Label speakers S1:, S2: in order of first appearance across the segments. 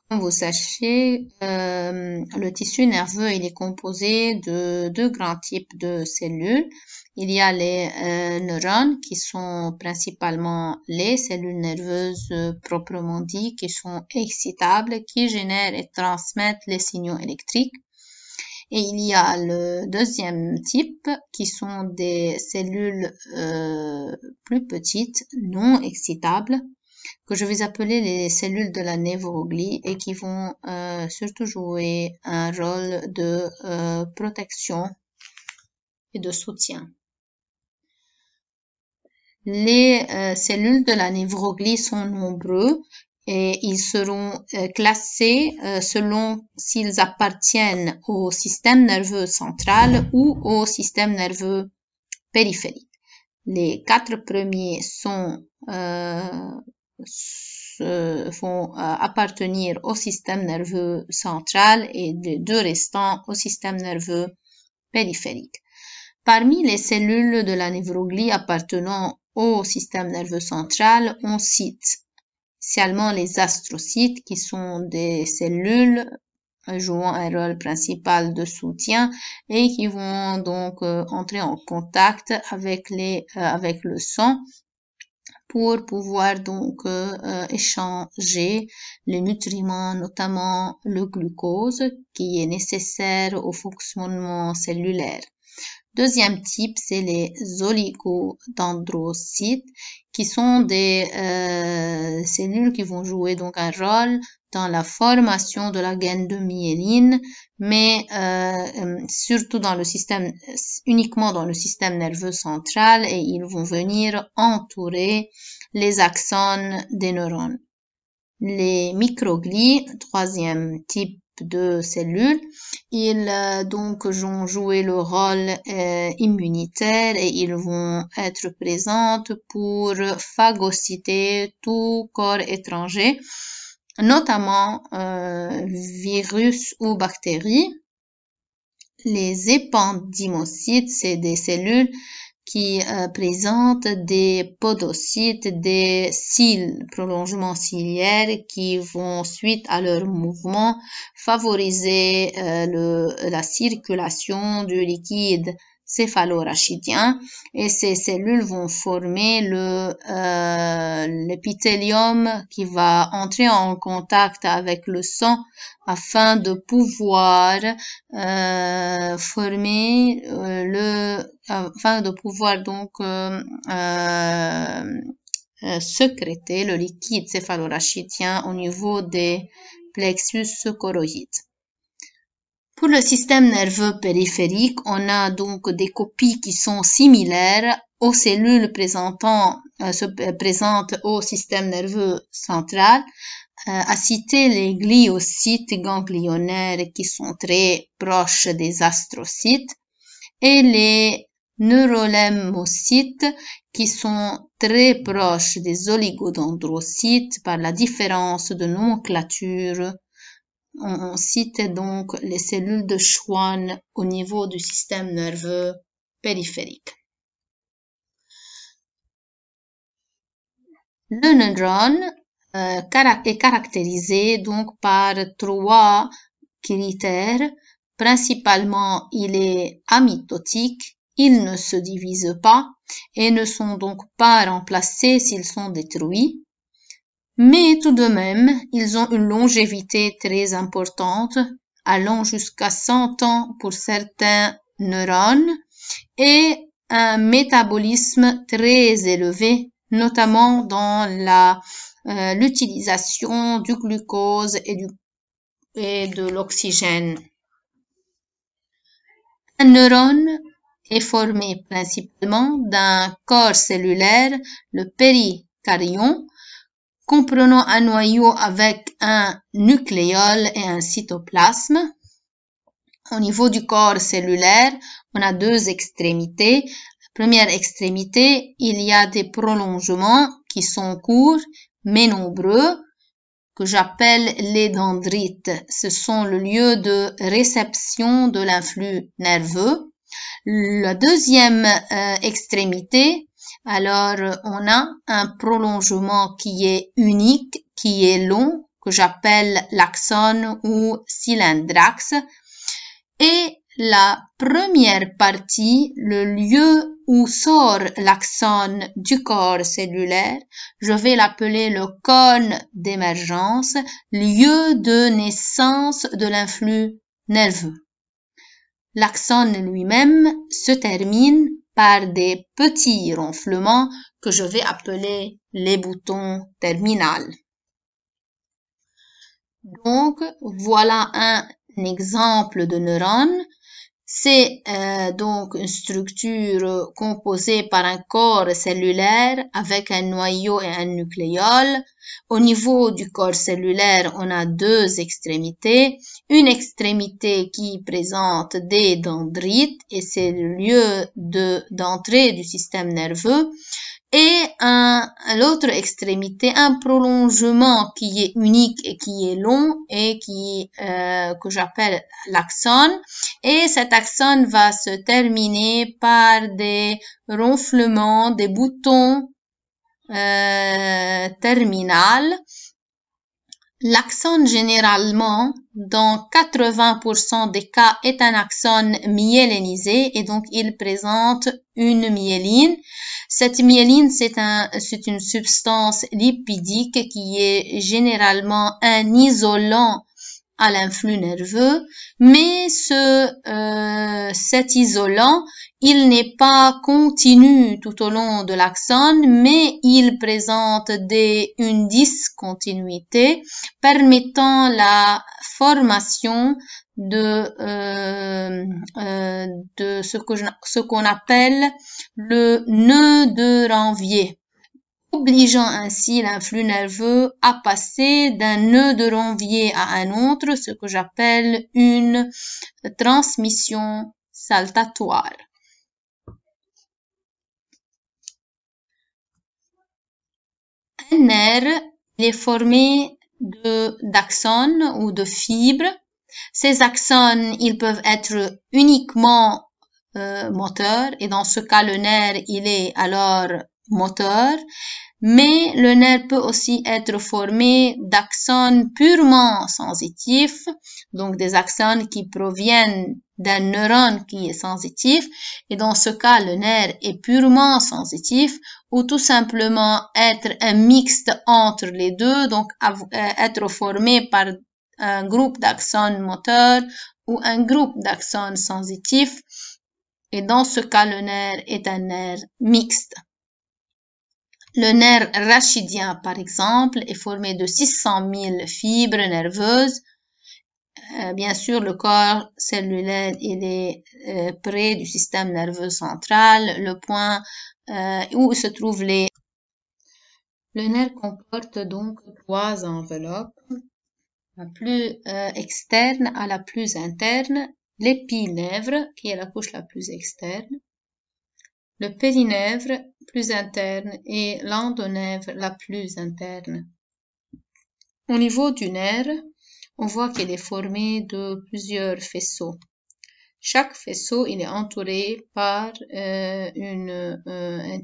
S1: Comme vous sachez, le tissu nerveux il est composé de deux grands types de cellules. Il y a les neurones qui sont principalement les cellules nerveuses proprement dit, qui sont excitables, qui génèrent et transmettent les signaux électriques. Et il y a le deuxième type qui sont des cellules plus petites, non excitables, que je vais appeler les cellules de la névroglie et qui vont surtout jouer un rôle de protection et de soutien. Les cellules de la névroglie sont nombreux et ils seront classés selon s'ils appartiennent au système nerveux central ou au système nerveux périphérique. Les 4 premiers vont appartenir au système nerveux central et les 2 restants au système nerveux périphérique. Parmi les cellules de la névroglie appartenant au système nerveux central, on cite initialement les astrocytes qui sont des cellules jouant un rôle principal de soutien et qui vont donc entrer en contact avec le sang pour pouvoir donc échanger les nutriments, notamment le glucose qui est nécessaire au fonctionnement cellulaire. Deuxième type, c'est les oligodendrocytes qui sont des cellules qui vont jouer donc un rôle dans la formation de la gaine de myéline, mais surtout uniquement dans le système nerveux central, et ils vont venir entourer les axones des neurones. Les microglies, troisième type de cellules, ils donc vont jouer le rôle immunitaire et ils vont être présentes pour phagocyter tout corps étranger, notamment virus ou bactéries. Les épendymocytes, c'est des cellules qui présentent des podocytes, des cils, prolongements ciliaires qui vont, suite à leur mouvement, favoriser la circulation du liquide céphalorachidien, et ces cellules vont former l'épithélium qui va entrer en contact avec le sang afin de pouvoir sécréter le liquide céphalorachidien au niveau des plexus choroïdes. Pour le système nerveux périphérique, on a donc des copies qui sont similaires aux cellules présentes au système nerveux central, à citer les gliocytes ganglionnaires qui sont très proches des astrocytes et les neurolemmocytes qui sont très proches des oligodendrocytes par la différence de nomenclature. On cite donc les cellules de Schwann au niveau du système nerveux périphérique. Le neurone est caractérisé donc par 3 critères. Principalement, il est amitotique, ils ne se divisent pas et ne sont donc pas remplacés s'ils sont détruits. Mais tout de même, ils ont une longévité très importante, allant jusqu'à 100 ans pour certains neurones, et un métabolisme très élevé, notamment dans l'utilisation du glucose et de l'oxygène. Un neurone est formé principalement d'un corps cellulaire, le péricaryon, comprenant un noyau avec un nucléole et un cytoplasme. Au niveau du corps cellulaire, on a 2 extrémités. Première extrémité, il y a des prolongements qui sont courts mais nombreux, que j'appelle les dendrites. Ce sont le lieu de réception de l'influx nerveux. La deuxième extrémité, alors on a un prolongement qui est unique, qui est long, que j'appelle l'axone ou cylindraxe. Et la première partie, le lieu où sort l'axone du corps cellulaire, je vais l'appeler le cône d'émergence, lieu de naissance de l'influx nerveux. L'axone lui-même se termine par des petits ronflements que je vais appeler les boutons terminales. Donc, voilà un exemple de neurone. C'est donc une structure composée par un corps cellulaire avec un noyau et un nucléole. Au niveau du corps cellulaire, on a deux extrémités. Une extrémité qui présente des dendrites et c'est le lieu d'entrée du système nerveux. Et l'autre extrémité, un prolongement qui est unique et qui est long et que j'appelle l'axone. Et cet axone va se terminer par des ronflements, des boutons terminales. L'axone, généralement, dans 80% des cas, est un axone myélinisé et donc il présente une myéline. Cette myéline, c'est une substance lipidique qui est généralement un isolant à l'influx nerveux, mais cet isolant, il n'est pas continu tout au long de l'axone, mais il présente une discontinuité permettant la formation de ce qu'on appelle le nœud de Ranvier, obligeant ainsi l'influx nerveux à passer d'un nœud de Ranvier à un autre, ce que j'appelle une transmission saltatoire. Un nerf est formé d'axones ou de fibres. Ces axones, ils peuvent être uniquement moteurs et dans ce cas, le nerf, il est alors moteur. Mais le nerf peut aussi être formé d'axones purement sensitifs, donc des axones qui proviennent d'un neurone qui est sensitif, et dans ce cas, le nerf est purement sensitif, ou tout simplement être un mixte entre les deux, donc être formé par un groupe d'axones moteurs ou un groupe d'axones sensitifs, et dans ce cas, le nerf est un nerf mixte. Le nerf rachidien, par exemple, est formé de 600 000 fibres nerveuses. Bien sûr, le corps cellulaire, il est près du système nerveux central, le point où se trouvent les... Le nerf comporte donc 3 enveloppes, la plus externe à la plus interne, l'épinèvre, qui est la couche la plus externe, le périnèvre plus interne et l'endonèvre la plus interne. Au niveau du nerf, on voit qu'il est formé de plusieurs faisceaux. Chaque faisceau, il est entouré par un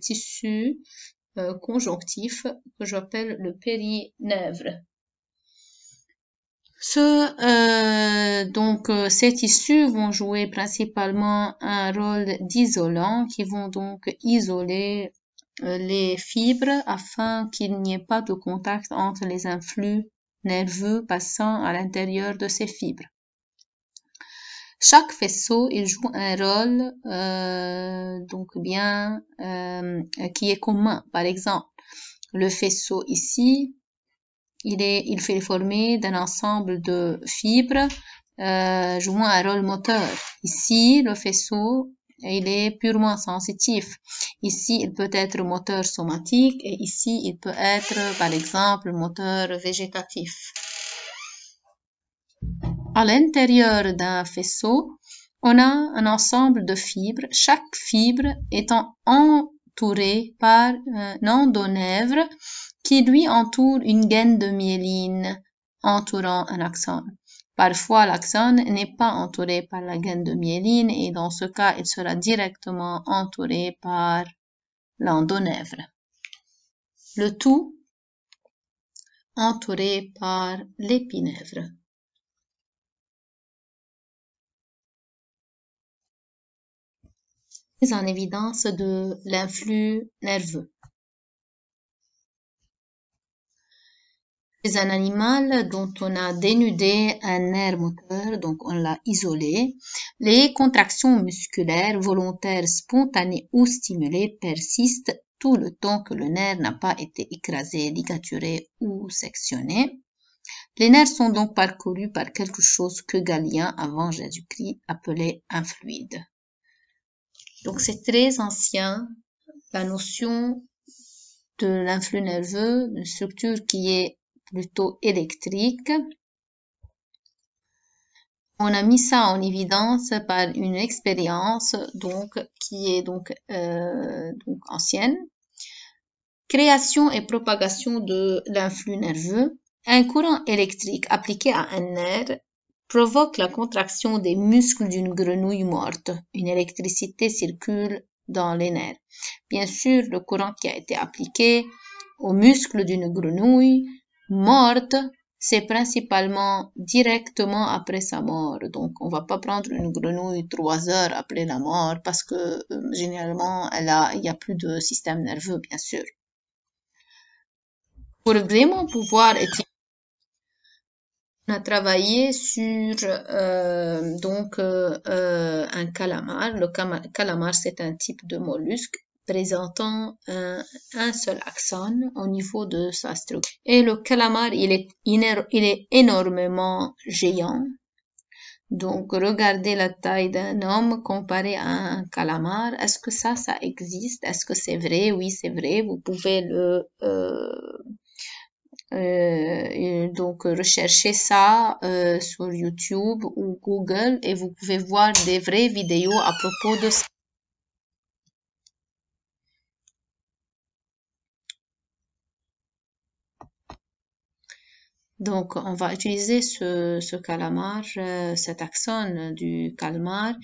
S1: tissu conjonctif que j'appelle le périnèvre. Ces tissus vont jouer principalement un rôle d'isolant qui vont donc isoler les fibres afin qu'il n'y ait pas de contact entre les influx nerveux passant à l'intérieur de ces fibres. Chaque faisceau, il joue un rôle qui est commun. Par exemple, le faisceau ici, il fait former d'un ensemble de fibres jouant un rôle moteur. Ici, le faisceau, il est purement sensitif. Ici, il peut être moteur somatique et ici, il peut être, par exemple, moteur végétatif. À l'intérieur d'un faisceau, on a un ensemble de fibres, chaque fibre étant entourée par un endonèvre qui lui entoure une gaine de myéline entourant un axone. Parfois, l'axone n'est pas entouré par la gaine de myéline et dans ce cas, il sera directement entouré par l'endonèvre. Le tout entouré par l'épinèvre. Mise en évidence de l'influx nerveux. C'est un animal dont on a dénudé un nerf moteur, donc on l'a isolé. Les contractions musculaires volontaires spontanées ou stimulées persistent tout le temps que le nerf n'a pas été écrasé, ligaturé ou sectionné. Les nerfs sont donc parcourus par quelque chose que Galien, avant Jésus-Christ, appelait un fluide. Donc c'est très ancien, la notion de l'influx nerveux, une structure qui est plutôt électrique. On a mis ça en évidence par une expérience qui est donc ancienne. Création et propagation de l'influx nerveux. Un courant électrique appliqué à un nerf provoque la contraction des muscles d'une grenouille morte. Une électricité circule dans les nerfs. Bien sûr, le courant qui a été appliqué aux muscles d'une grenouille morte, c'est principalement directement après sa mort. Donc, on va pas prendre une grenouille 3 heures après la mort parce que généralement, il y a plus de système nerveux, bien sûr. Pour vraiment pouvoir étudier, on a travaillé sur un calamar. Le calamar, c'est un type de mollusque présentant un seul axone au niveau de sa structure. Et le calamar, il est énormément géant. Donc, regardez la taille d'un homme comparé à un calamar. Est-ce que ça existe? Est-ce que c'est vrai? Oui, c'est vrai. Vous pouvez rechercher ça sur YouTube ou Google et vous pouvez voir des vraies vidéos à propos de ça. Donc, on va utiliser ce calamar, cet axone du calmar.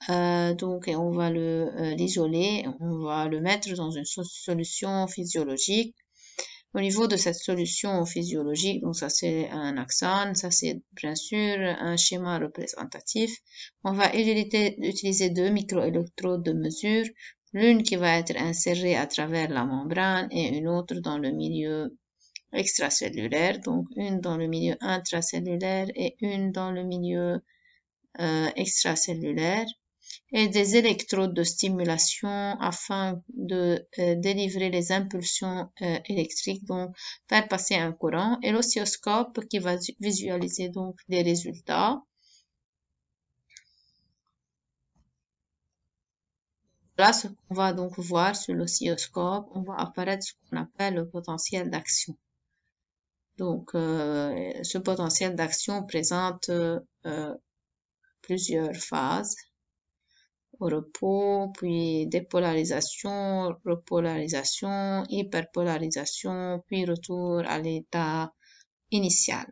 S1: Et on va l'isoler, on va le mettre dans une solution physiologique. Au niveau de cette solution physiologique, donc ça c'est un axone, ça c'est bien sûr un schéma représentatif. On va utiliser 2 microélectrodes de mesure, l'une qui va être insérée à travers la membrane et une autre dans le milieu extracellulaire, donc une dans le milieu intracellulaire et une dans le milieu extracellulaire, et des électrodes de stimulation afin de délivrer les impulsions électriques, donc faire passer un courant, et l'oscilloscope qui va visualiser donc les résultats. Là, ce qu'on va donc voir sur l'oscilloscope, on va apparaître ce qu'on appelle le potentiel d'action. Donc, ce potentiel d'action présente plusieurs phases. Au repos, puis dépolarisation, repolarisation, hyperpolarisation, puis retour à l'état initial.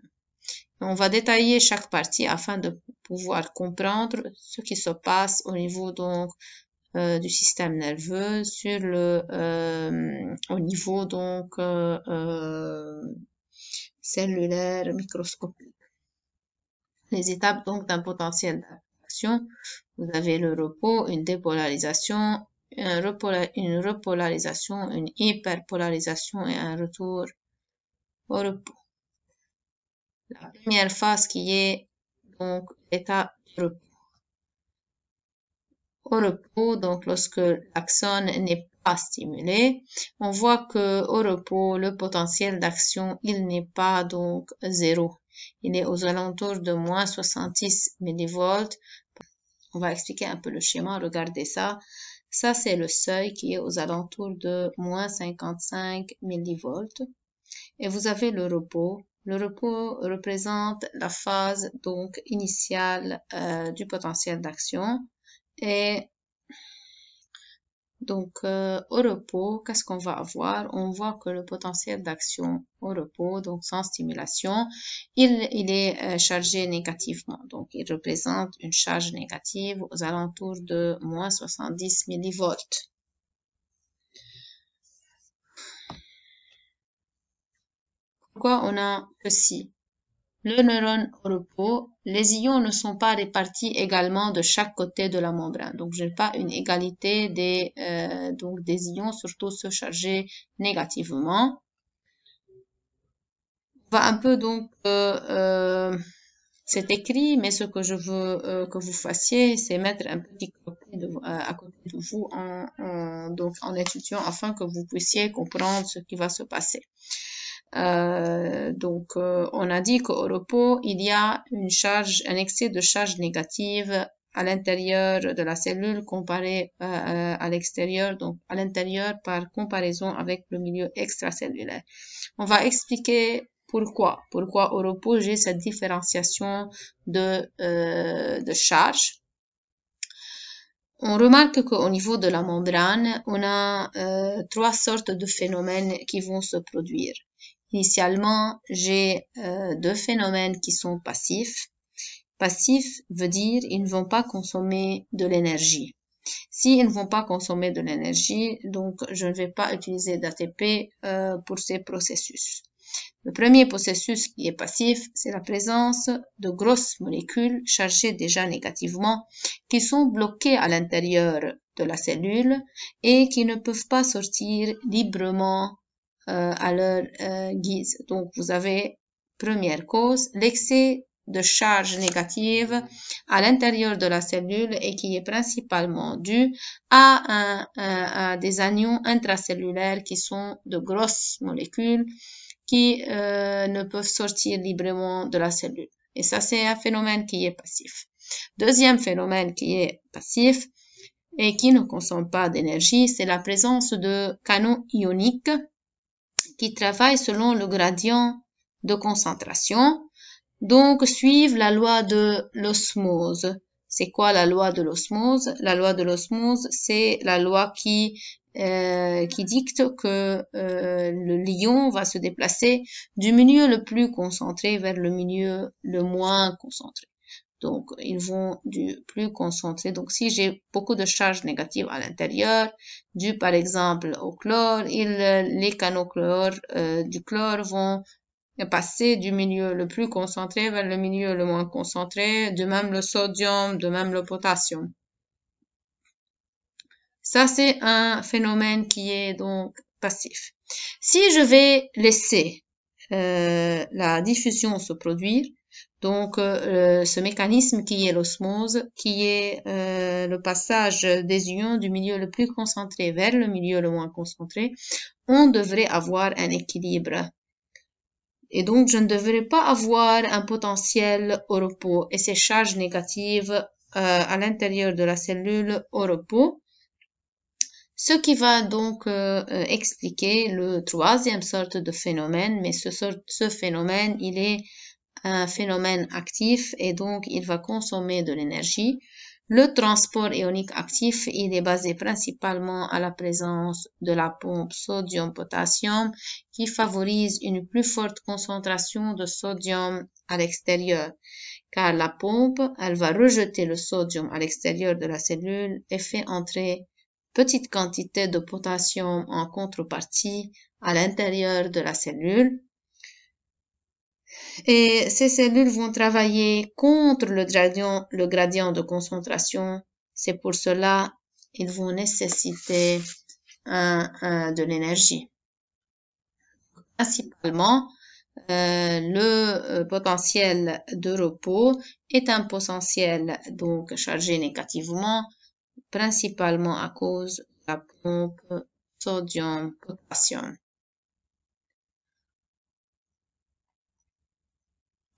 S1: On va détailler chaque partie afin de pouvoir comprendre ce qui se passe au niveau donc du système nerveux sur au niveau donc cellulaire microscopique. Les étapes donc d'un potentiel d'action. Vous avez le repos, une dépolarisation, une repolarisation, une hyperpolarisation et un retour au repos. La première phase qui est donc l'état du repos. Au repos, donc lorsque l'axone n'est pas stimulé, on voit que au repos, le potentiel d'action, il n'est pas donc zéro. Il est aux alentours de moins 70 millivolts. On va expliquer un peu le schéma, regardez ça. Ça, c'est le seuil qui est aux alentours de moins 55 millivolts. Et vous avez le repos. Le repos représente la phase donc initiale du potentiel d'action. Et donc, au repos, qu'est-ce qu'on va avoir? On voit que le potentiel d'action au repos, donc sans stimulation, il est chargé négativement. Donc, il représente une charge négative aux alentours de moins 70 millivolts. pourquoi on a que si le neurone au repos, les ions ne sont pas répartis également de chaque côté de la membrane. Donc, je n'ai pas une égalité des ions, surtout ceux chargés négativement. On va un peu donc c'est écrit, mais ce que je veux que vous fassiez, c'est mettre un petit croquis à côté de vous en étudiant afin que vous puissiez comprendre ce qui va se passer. On a dit qu'au repos, il y a un excès de charge négative à l'intérieur de la cellule comparé à l'extérieur, donc à l'intérieur par comparaison avec le milieu extracellulaire. On va expliquer pourquoi au repos j'ai cette différenciation de charge. On remarque qu'au niveau de la membrane, on a trois sortes de phénomènes qui vont se produire. Initialement, j'ai deux phénomènes qui sont passifs. Passif veut dire ils ne vont pas consommer de l'énergie. S'ils ne vont pas consommer de l'énergie, donc je ne vais pas utiliser d'ATP pour ces processus. Le premier processus qui est passif, c'est la présence de grosses molécules chargées déjà négativement qui sont bloquées à l'intérieur de la cellule et qui ne peuvent pas sortir librement à leur guise. Donc, vous avez, première cause, l'excès de charge négative à l'intérieur de la cellule et qui est principalement dû à des anions intracellulaires qui sont de grosses molécules qui ne peuvent sortir librement de la cellule. Et ça, c'est un phénomène qui est passif. Deuxième phénomène qui est passif et qui ne consomme pas d'énergie, c'est la présence de canaux ioniques qui travaillent selon le gradient de concentration, donc suivent la loi de l'osmose. C'est quoi la loi de l'osmose? La loi de l'osmose, c'est la loi qui dicte que le lion va se déplacer du milieu le plus concentré vers le milieu le moins concentré. Donc, ils vont du plus concentré. Donc, si j'ai beaucoup de charges négatives à l'intérieur, dû par exemple au chlore, les canaux du chlore vont passer du milieu le plus concentré vers le milieu le moins concentré, de même le sodium, de même le potassium. Ça, c'est un phénomène qui est donc passif. Si je vais laisser la diffusion se produire, donc ce mécanisme qui est l'osmose, qui est le passage des ions du milieu le plus concentré vers le milieu le moins concentré, on devrait avoir un équilibre. Et donc, je ne devrais pas avoir un potentiel au repos et ces charges négatives à l'intérieur de la cellule au repos. Ce qui va donc expliquer le troisième sorte de phénomène, mais ce phénomène, il est un phénomène actif et donc il va consommer de l'énergie. Le transport ionique actif, il est basé principalement à la présence de la pompe sodium-potassium qui favorise une plus forte concentration de sodium à l'extérieur. Car la pompe, elle va rejeter le sodium à l'extérieur de la cellule et fait entrer petite quantité de potassium en contrepartie à l'intérieur de la cellule. Et ces cellules vont travailler contre le gradient de concentration. C'est pour cela qu'ils vont nécessiter de l'énergie. Principalement, le potentiel de repos est un potentiel donc chargé négativement, principalement à cause de la pompe sodium-potassium.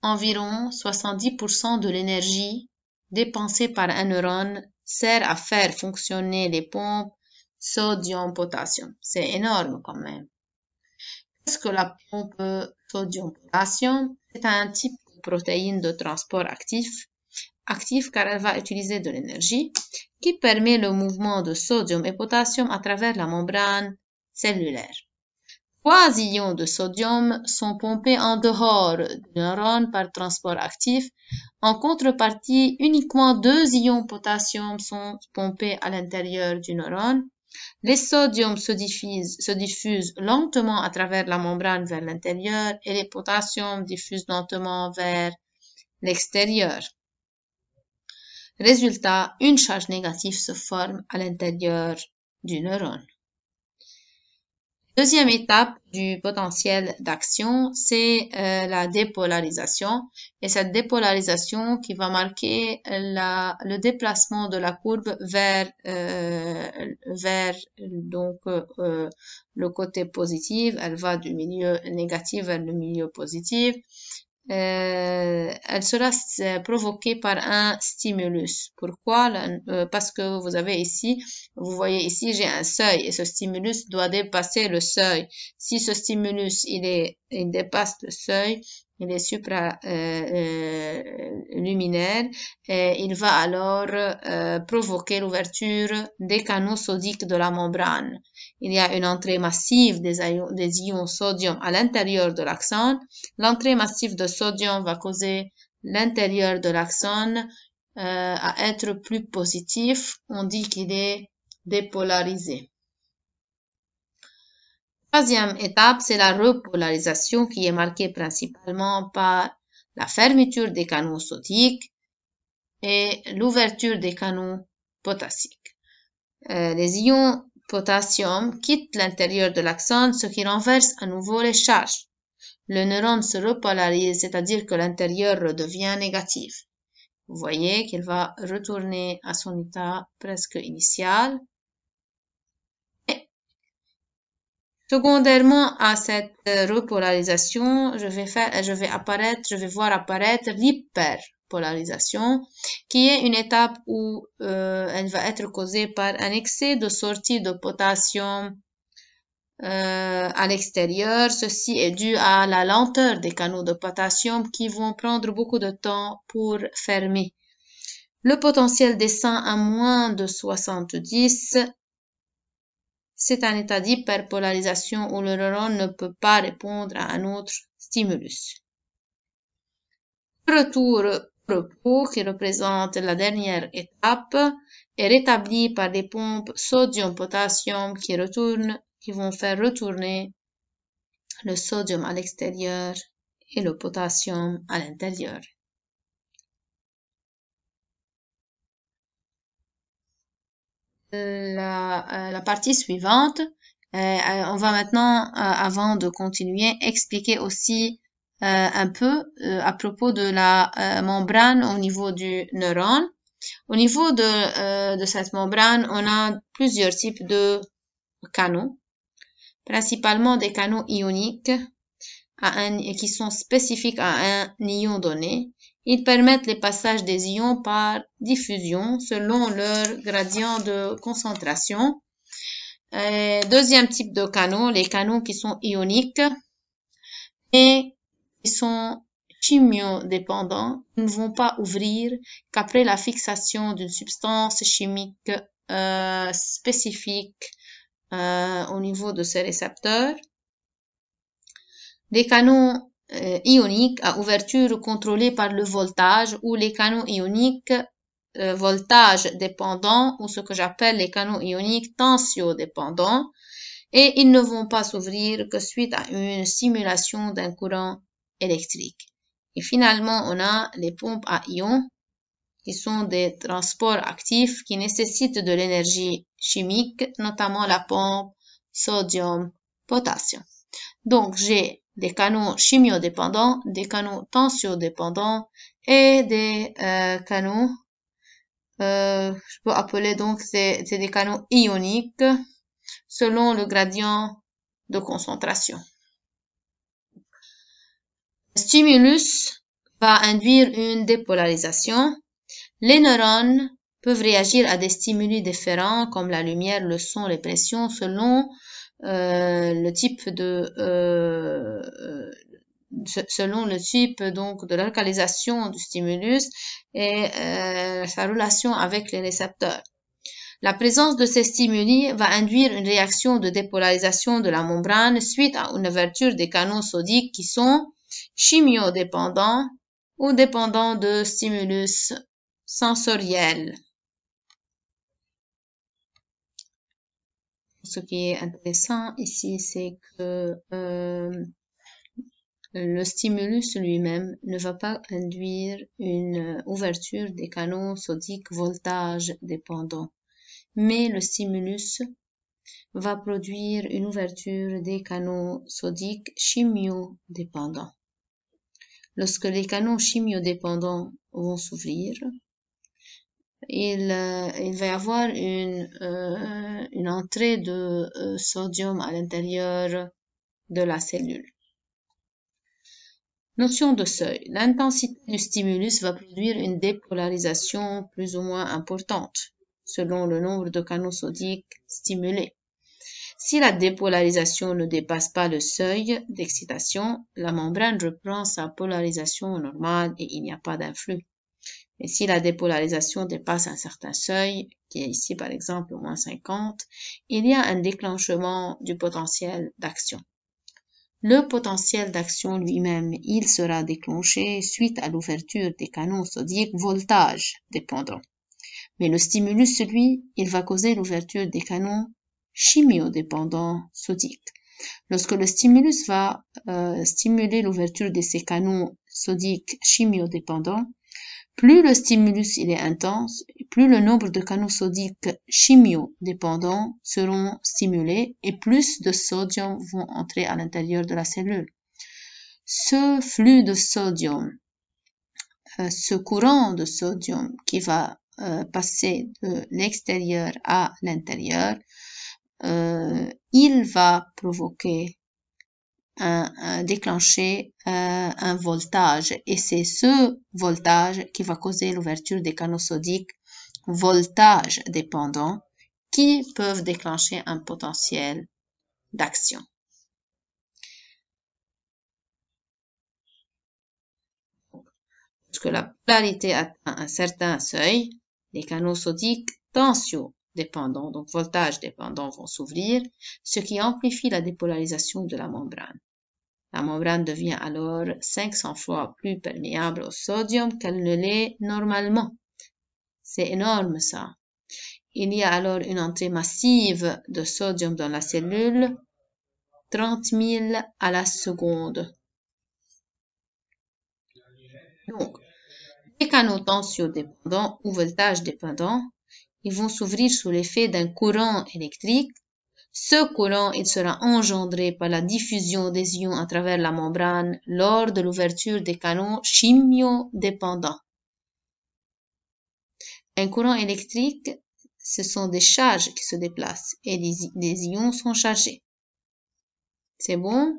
S1: Environ 70% de l'énergie dépensée par un neurone sert à faire fonctionner les pompes sodium-potassium. C'est énorme quand même. Qu'est-ce que la pompe sodium-potassium? C'est un type de protéine de transport actif car elle va utiliser de l'énergie qui permet le mouvement de sodium et potassium à travers la membrane cellulaire. 3 ions de sodium sont pompés en dehors du neurone par transport actif. En contrepartie, uniquement 2 ions potassium sont pompés à l'intérieur du neurone. Les sodiums se diffusent lentement à travers la membrane vers l'intérieur et les potassiums diffusent lentement vers l'extérieur. Résultat, une charge négative se forme à l'intérieur du neurone. Deuxième étape du potentiel d'action, c'est la dépolarisation. Et cette dépolarisation qui va marquer le déplacement de la courbe vers le côté positif. Elle va du milieu négatif vers le milieu positif. Elle sera provoquée par un stimulus. Pourquoi? Parce que vous voyez ici, j'ai un seuil et ce stimulus doit dépasser le seuil. Si ce stimulus, il dépasse le seuil, il est supraluminaire, il va alors provoquer l'ouverture des canaux sodiques de la membrane. Il y a une entrée massive des ions sodium à l'intérieur de l'axone. L'entrée massive de sodium va causer l'intérieur de l'axone à être plus positif. On dit qu'il est dépolarisé. Troisième étape, c'est la repolarisation qui est marquée principalement par la fermeture des canaux sodiques et l'ouverture des canaux potassiques. Les ions potassium quittent l'intérieur de l'axone, ce qui renverse à nouveau les charges. Le neurone se repolarise, c'est-à-dire que l'intérieur redevient négatif. Vous voyez qu'il va retourner à son état presque initial. Secondairement à cette repolarisation, je vais voir apparaître l'hyperpolarisation, qui est une étape où elle va être causée par un excès de sortie de potassium à l'extérieur. Ceci est dû à la lenteur des canaux de potassium qui vont prendre beaucoup de temps pour fermer. Le potentiel descend à moins de 70. C'est un état d'hyperpolarisation où le neurone ne peut pas répondre à un autre stimulus. Le retour au repos, qui représente la dernière étape, est rétabli par des pompes sodium-potassium qui vont faire retourner le sodium à l'extérieur et le potassium à l'intérieur. La partie suivante, on va maintenant, avant de continuer, expliquer aussi un peu à propos de la membrane au niveau du neurone. Au niveau de cette membrane, on a plusieurs types de canaux, principalement des canaux ioniques qui sont spécifiques à un ion donné. Ils permettent le passage des ions par diffusion selon leur gradient de concentration. Deuxième type de canaux, les canaux qui sont ioniques et qui sont chimiodépendants, ne vont pas ouvrir qu'après la fixation d'une substance chimique spécifique au niveau de ces récepteurs. Des canaux ioniques à ouverture contrôlée par le voltage ou les canaux ioniques voltage dépendants ou ce que j'appelle les canaux ioniques tensiodépendants et ils ne vont pas s'ouvrir que suite à une stimulation d'un courant électrique. Et finalement, on a les pompes à ions qui sont des transports actifs qui nécessitent de l'énergie chimique, notamment la pompe sodium-potassium. Donc, j'ai des canaux chimiodépendants, des canaux tensiodépendants et des canaux, je peux appeler donc c'est des canaux ioniques selon le gradient de concentration. Le stimulus va induire une dépolarisation. Les neurones peuvent réagir à des stimuli différents comme la lumière, le son, les pressions selon le type donc de localisation du stimulus et sa relation avec les récepteurs. La présence de ces stimuli va induire une réaction de dépolarisation de la membrane suite à une ouverture des canaux sodiques qui sont chimiodépendants ou dépendants de stimulus sensoriels. Ce qui est intéressant ici, c'est que le stimulus lui-même ne va pas induire une ouverture des canaux sodiques voltage dépendant, mais le stimulus va produire une ouverture des canaux sodiques chimiodépendants. Lorsque les canaux chimiodépendants vont s'ouvrir, il va y avoir une entrée de sodium à l'intérieur de la cellule. Notion de seuil. L'intensité du stimulus va produire une dépolarisation plus ou moins importante selon le nombre de canaux sodiques stimulés. Si la dépolarisation ne dépasse pas le seuil d'excitation, la membrane reprend sa polarisation normale et il n'y a pas d'influx. Mais si la dépolarisation dépasse un certain seuil, qui est ici par exemple moins 50, il y a un déclenchement du potentiel d'action. Le potentiel d'action lui-même, il sera déclenché suite à l'ouverture des canaux sodiques voltage dépendants. Mais le stimulus, lui, il va causer l'ouverture des canaux chimiodépendants sodiques. Lorsque le stimulus va stimuler l'ouverture de ces canaux sodiques chimiodépendants, plus le stimulus il est intense, plus le nombre de canaux sodiques chimiodépendants seront stimulés et plus de sodium vont entrer à l'intérieur de la cellule. Ce flux de sodium, ce courant de sodium qui va passer de l'extérieur à l'intérieur, il va provoquer déclencher un voltage et c'est ce voltage qui va causer l'ouverture des canaux sodiques voltage dépendants qui peuvent déclencher un potentiel d'action. Lorsque la polarité atteint un certain seuil, les canaux sodiques tensiodépendants, donc voltage dépendants, vont s'ouvrir, ce qui amplifie la dépolarisation de la membrane. La membrane devient alors 500 fois plus perméable au sodium qu'elle ne l'est normalement. C'est énorme ça. Il y a alors une entrée massive de sodium dans la cellule, 30 000 à la seconde. Donc, les canaux tensiodépendants ou voltage dépendants, ils vont s'ouvrir sous l'effet d'un courant électrique. Ce courant, il sera engendré par la diffusion des ions à travers la membrane lors de l'ouverture des canaux chimiodépendants. Un courant électrique, ce sont des charges qui se déplacent et les ions sont chargés. C'est bon?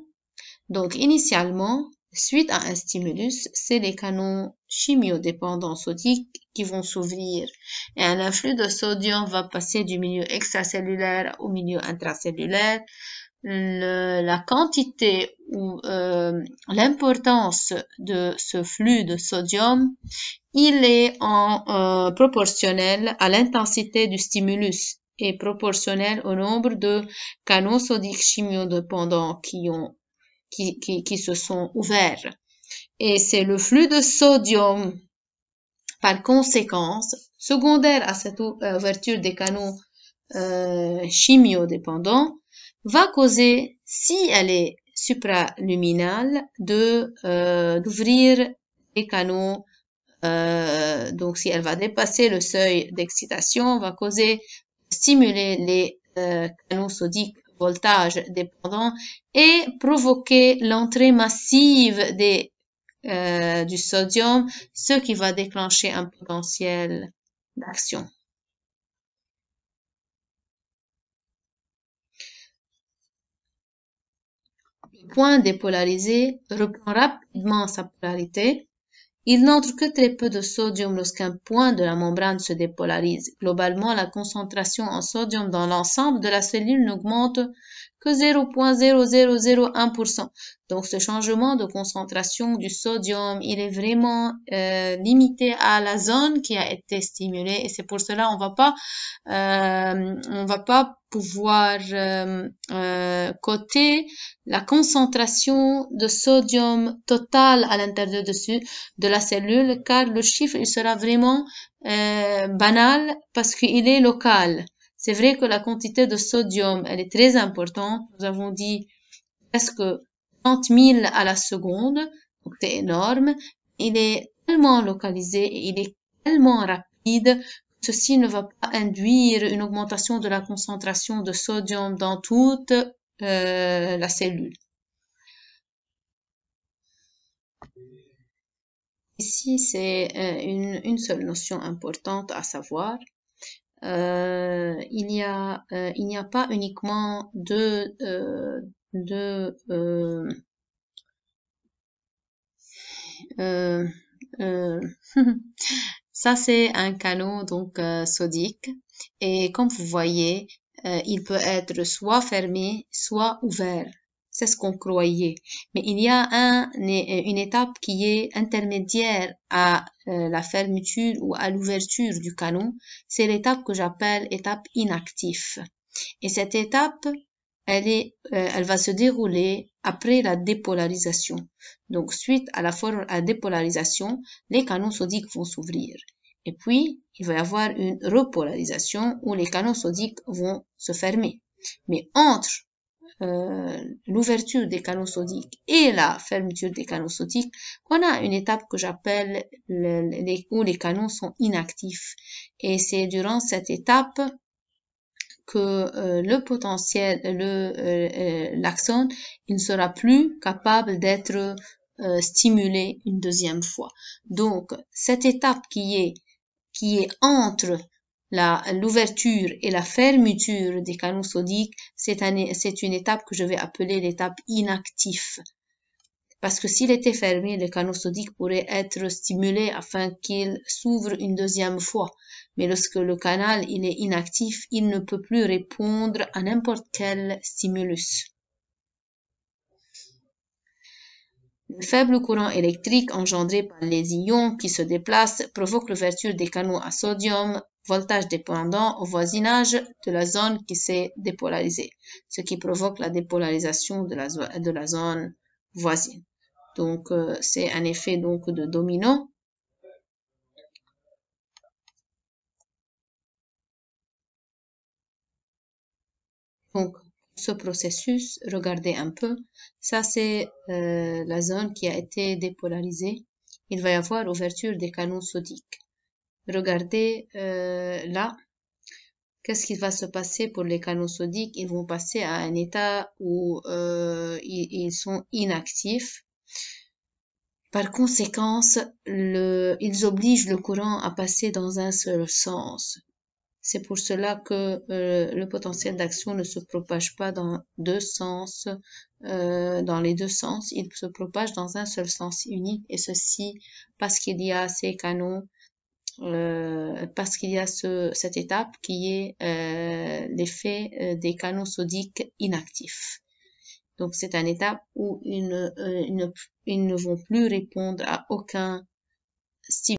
S1: Donc, initialement, suite à un stimulus, c'est les canaux chimiodépendants sodiques qui vont s'ouvrir et un afflux de sodium va passer du milieu extracellulaire au milieu intracellulaire. La quantité ou l'importance de ce flux de sodium, il est en proportionnel à l'intensité du stimulus et proportionnel au nombre de canaux sodiques chimiodépendants qui se sont ouverts. Et c'est le flux de sodium, par conséquence, secondaire à cette ouverture des canaux chimiodépendants, va causer, si elle est supraluminale, d'ouvrir les canaux. Donc, si elle va dépasser le seuil d'excitation, va causer, stimuler les canaux sodiques voltage dépendant et provoquer l'entrée massive du sodium, ce qui va déclencher un potentiel d'action. Le point dépolarisé reprend rapidement sa polarité. Il n'entre que très peu de sodium lorsqu'un point de la membrane se dépolarise. Globalement, la concentration en sodium dans l'ensemble de la cellule n'augmente que 0,0001%. Donc, ce changement de concentration du sodium, il est vraiment limité à la zone qui a été stimulée et c'est pour cela on va pas pouvoir coter la concentration de sodium totale à l'intérieur de la cellule car le chiffre il sera vraiment banal parce qu'il est local. C'est vrai que la quantité de sodium, elle est très importante. Nous avons dit presque 30 000 à la seconde, donc c'est énorme. Il est tellement localisé et il est tellement rapide que ceci ne va pas induire une augmentation de la concentration de sodium dans toute la cellule. Ici, c'est une seule notion importante à savoir. Il n'y a pas uniquement ça c'est un canot donc sodique et comme vous voyez, il peut être soit fermé, soit ouvert. C'est ce qu'on croyait. Mais il y a une étape qui est intermédiaire à la fermeture ou à l'ouverture du canot. C'est l'étape que j'appelle étape inactive. Et cette étape, elle va se dérouler après la dépolarisation. Donc, suite à la dépolarisation, les canaux sodiques vont s'ouvrir. Et puis, il va y avoir une repolarisation où les canaux sodiques vont se fermer. Mais entre l'ouverture des canaux sodiques et la fermeture des canaux sodiques, on a une étape que j'appelle où les canaux sont inactifs. Et c'est durant cette étape que le potentiel, l'axone, il ne sera plus capable d'être stimulé une deuxième fois. Donc, cette étape qui est entre l'ouverture et la fermeture des canaux sodiques, c'est une étape que je vais appeler l'étape inactive. Parce que s'il était fermé, le canal sodique pourrait être stimulé afin qu'il s'ouvre une deuxième fois. Mais lorsque le canal il est inactif, il ne peut plus répondre à n'importe quel stimulus. Le faible courant électrique engendré par les ions qui se déplacent provoque l'ouverture des canaux à sodium, voltage dépendant au voisinage de la zone qui s'est dépolarisée, ce qui provoque la dépolarisation de la zone voisine. Donc, c'est un effet donc de domino. Donc, ce processus, regardez un peu, ça c'est la zone qui a été dépolarisée. Il va y avoir ouverture des canaux sodiques. Regardez là, qu'est-ce qui va se passer pour les canaux sodiques? Ils vont passer à un état où ils sont inactifs. Par conséquence, ils obligent le courant à passer dans un seul sens. C'est pour cela que le potentiel d'action ne se propage pas dans deux sens, dans les deux sens. Il se propage dans un seul sens unique, et ceci parce qu'il y a ces canaux, parce qu'il y a cette étape qui est l'effet des canaux sodiques inactifs. Donc, c'est une étape où ils ne vont plus répondre à aucun stimulus.